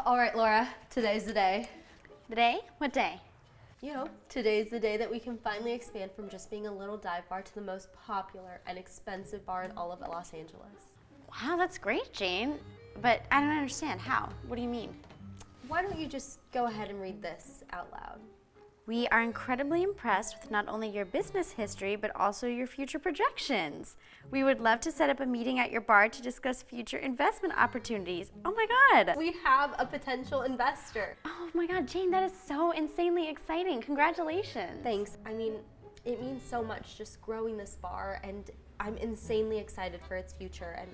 All right, Laura, today's the day. The day? What day? You know, today's the day that we can finally expand from just being a little dive bar to the most popular and expensive bar in all of Los Angeles. Wow, that's great, Jane. But I don't understand. How? What do you mean? Why don't you just go ahead and read this out loud? We are incredibly impressed with not only your business history, but also your future projections. We would love to set up a meeting at your bar to discuss future investment opportunities. Oh my God. We have a potential investor. Oh my God, Jane, that is so insanely exciting. Congratulations. Thanks. I mean, it means so much just growing this bar, and I'm insanely excited for its future. And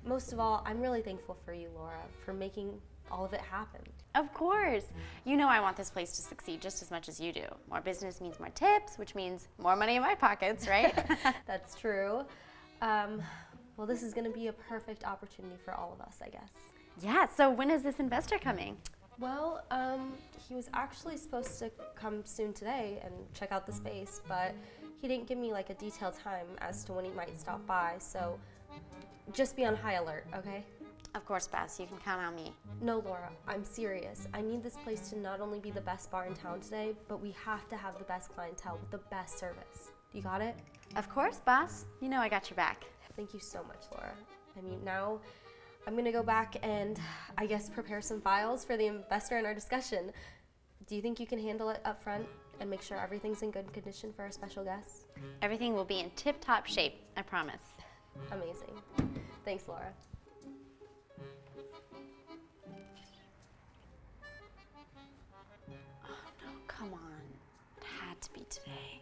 most of all, I'm really thankful for you, Laura, for making all of it happen. Of course. You know I want this place to succeed just as much as you do. More business means more tips, which means more money in my pockets, right? That's true. Well, this is going to be a perfect opportunity for all of us, I guess. Yeah, so when is this investor coming? Well, he was actually supposed to come soon today and check out the space, but he didn't give me like a detailed time as to when he might stop by, so just be on high alert, okay? Of course, Bess, you can count on me. No, Laura, I'm serious. I need this place to not only be the best bar in town today, but we have to have the best clientele with the best service. You got it? Of course, boss. You know I got your back. Thank you so much, Laura. I mean, now I'm gonna go back and I guess prepare some files for the investor in our discussion. Do you think you can handle it up front and make sure everything's in good condition for our special guests? Everything will be in tip-top shape, I promise. Amazing. Thanks, Laura. Come on, it had to be today.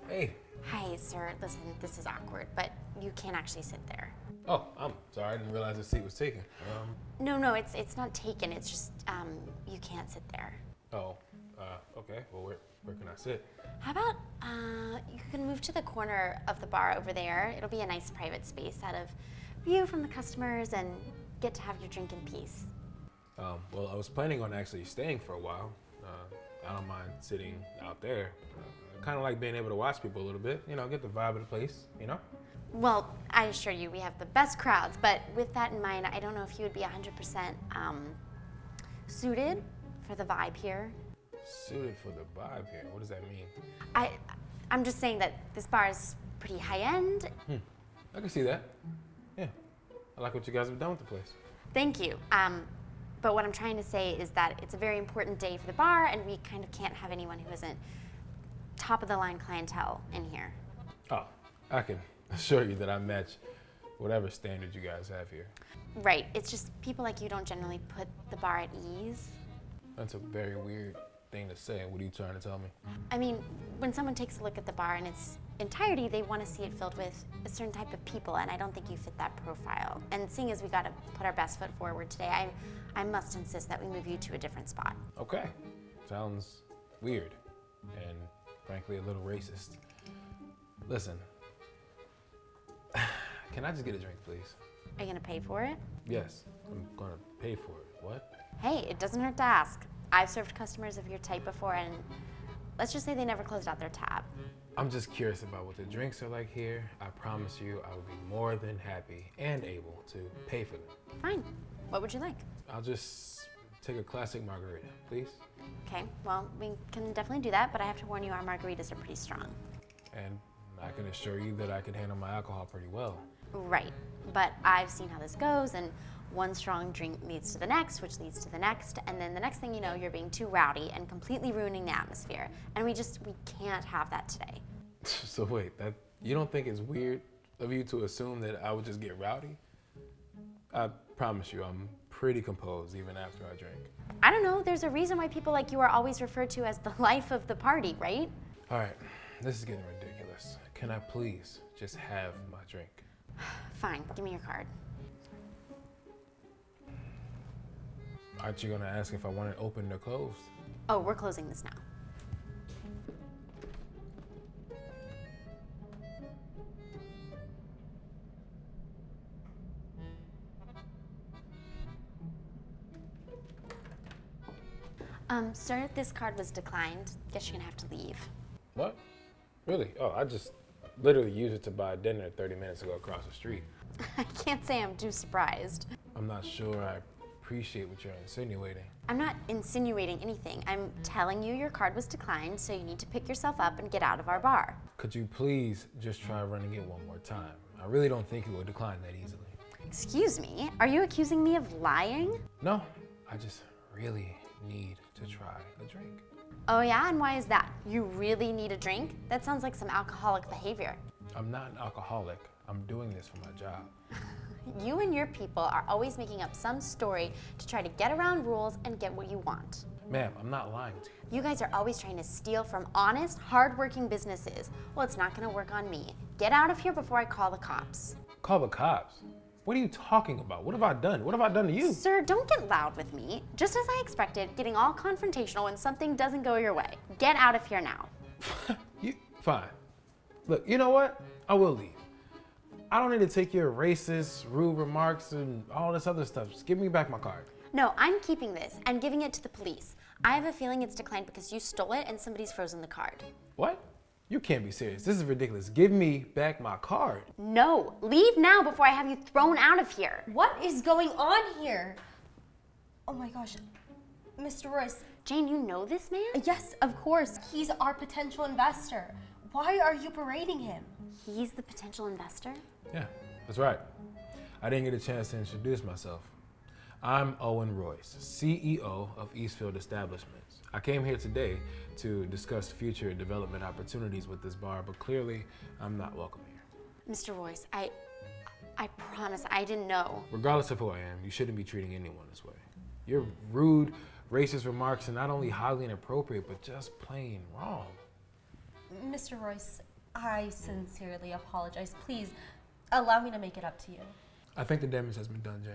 Hey. Hi, sir. Listen, this is awkward, but you can't actually sit there. Oh, I'm sorry. I didn't realize the seat was taken. No, it's not taken. It's just you can't sit there. Okay. Well, where can I sit? How about you can move to the corner of the bar over there. It'll be a nice private space out of view from the customers and get to have your drink in peace. Well, I was planning on actually staying for a while. I don't mind sitting out there. I kind of like being able to watch people a little bit, you know, get the vibe of the place, you know? Well, I assure you, we have the best crowds, but with that in mind, I don't know if you would be 100% suited for the vibe here. Suited for the vibe here? What does that mean? I'm just saying that this bar is pretty high-end. I can see that. Yeah. I like what you guys have done with the place. Thank you. But what I'm trying to say is that it's a very important day for the bar, and we kind of can't have anyone who isn't top-of-the-line clientele in here. Oh, I can assure you that I match whatever standard you guys have here. Right. It's just people like you don't generally put the bar at ease. That's a very weird thing to say. What are you trying to tell me? I mean, when someone takes a look at the bar in its entirety, they want to see it filled with a certain type of people, and I don't think you fit that profile. And seeing as we got to put our best foot forward today, I must insist that we move you to a different spot. Okay. Sounds weird and frankly a little racist. Listen, can I just get a drink, please? Are you going to pay for it? Yes, I'm going to pay for it. What? Hey, it doesn't hurt to ask. I've served customers of your type before, and let's just say they never closed out their tab. I'm just curious about what the drinks are like here. I promise you I would be more than happy and able to pay for them. Fine. What would you like? I'll just take a classic margarita, please. Okay, well, we can definitely do that, but I have to warn you, our margaritas are pretty strong. And I can assure you that I can handle my alcohol pretty well. Right, but I've seen how this goes, and one strong drink leads to the next, which leads to the next, and then the next thing you know, you're being too rowdy and completely ruining the atmosphere. And we can't have that today. So wait, you don't think it's weird of you to assume that I would just get rowdy? I promise you, I'm pretty composed even after I drink. I don't know, there's a reason why people like you are always referred to as the life of the party, right? All right, this is getting ridiculous. Can I please just have my drink? Fine, give me your card. Aren't you gonna ask if I want it open or closed? Oh, we're closing this now. Sir, this card was declined. Guess you're gonna have to leave. What? Really? Oh, I just literally used it to buy dinner 30 minutes ago across the street. I can't say I'm too surprised. I'm not sure I appreciate what you're insinuating. I'm not insinuating anything. I'm telling you your card was declined, so you need to pick yourself up and get out of our bar. Could you please just try running it one more time? I really don't think it will decline that easily. Excuse me, are you accusing me of lying? No, I just really need to try a drink. Oh yeah, and why is that? You really need a drink? That sounds like some alcoholic behavior. I'm not an alcoholic. I'm doing this for my job. You and your people are always making up some story to try to get around rules and get what you want. Ma'am, I'm not lying to you. You guys are always trying to steal from honest, hardworking businesses. Well, it's not gonna work on me. Get out of here before I call the cops. Call the cops? What are you talking about? What have I done? What have I done to you? Sir, don't get loud with me. Just as I expected, getting all confrontational when something doesn't go your way. Get out of here now. Fine. Look, you know what? I will leave. I don't need to take your racist, rude remarks and all this other stuff. Just give me back my card. No, I'm keeping this and giving it to the police. I have a feeling it's declined because you stole it and somebody's frozen the card. What? You can't be serious. This is ridiculous. Give me back my card. No, leave now before I have you thrown out of here. What is going on here? Oh my gosh. Mr. Royce. Jane, you know this man? Yes, of course. He's our potential investor. Why are you berating him? He's the potential investor? Yeah, that's right. I didn't get a chance to introduce myself. I'm Owen Royce, CEO of Eastfield Establishments. I came here today to discuss future development opportunities with this bar, but clearly I'm not welcome here. Mr. Royce, I promise I didn't know. Regardless of who I am, you shouldn't be treating anyone this way. Your rude, racist remarks are not only highly inappropriate, but just plain wrong. Mr. Royce, I sincerely apologize. Please allow me to make it up to you. I think the damage has been done, Jane.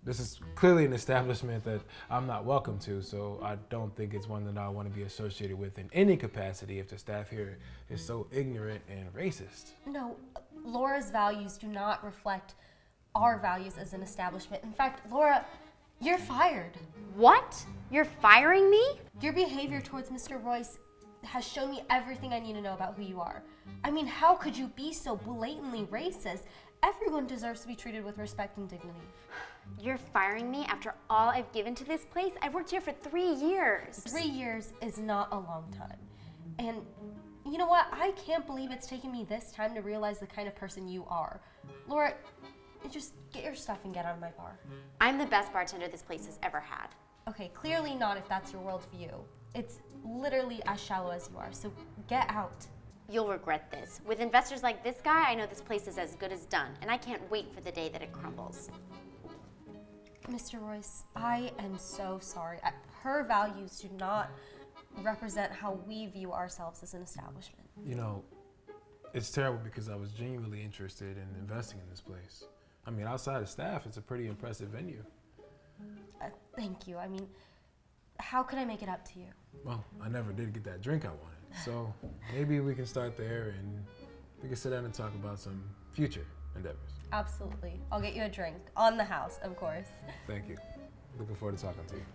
This is clearly an establishment that I'm not welcome to, so I don't think it's one that I want to be associated with in any capacity if the staff here is so ignorant and racist. No, Laura's values do not reflect our values as an establishment. In fact, Laura, you're fired. What? You're firing me? Your behavior towards Mr. Royce has shown me everything I need to know about who you are. I mean, how could you be so blatantly racist? Everyone deserves to be treated with respect and dignity. You're firing me after all I've given to this place? I've worked here for 3 years. 3 years is not a long time. And you know what? I can't believe it's taken me this time to realize the kind of person you are. Laura, just get your stuff and get out of my bar. I'm the best bartender this place has ever had. Okay, clearly not if that's your worldview. It's literally as shallow as you are, so get out. You'll regret this. With investors like this guy, I know this place is as good as done, and I can't wait for the day that it crumbles. Mr. Royce, I am so sorry. Her values do not represent how we view ourselves as an establishment. You know, it's terrible because I was genuinely interested in investing in this place. I mean, outside of staff, it's a pretty impressive venue. Thank you. I mean, how could I make it up to you? Well, I never did get that drink I wanted. So maybe we can start there and we can sit down and talk about some future endeavors. Absolutely. I'll get you a drink. On the house, of course. Thank you. Looking forward to talking to you.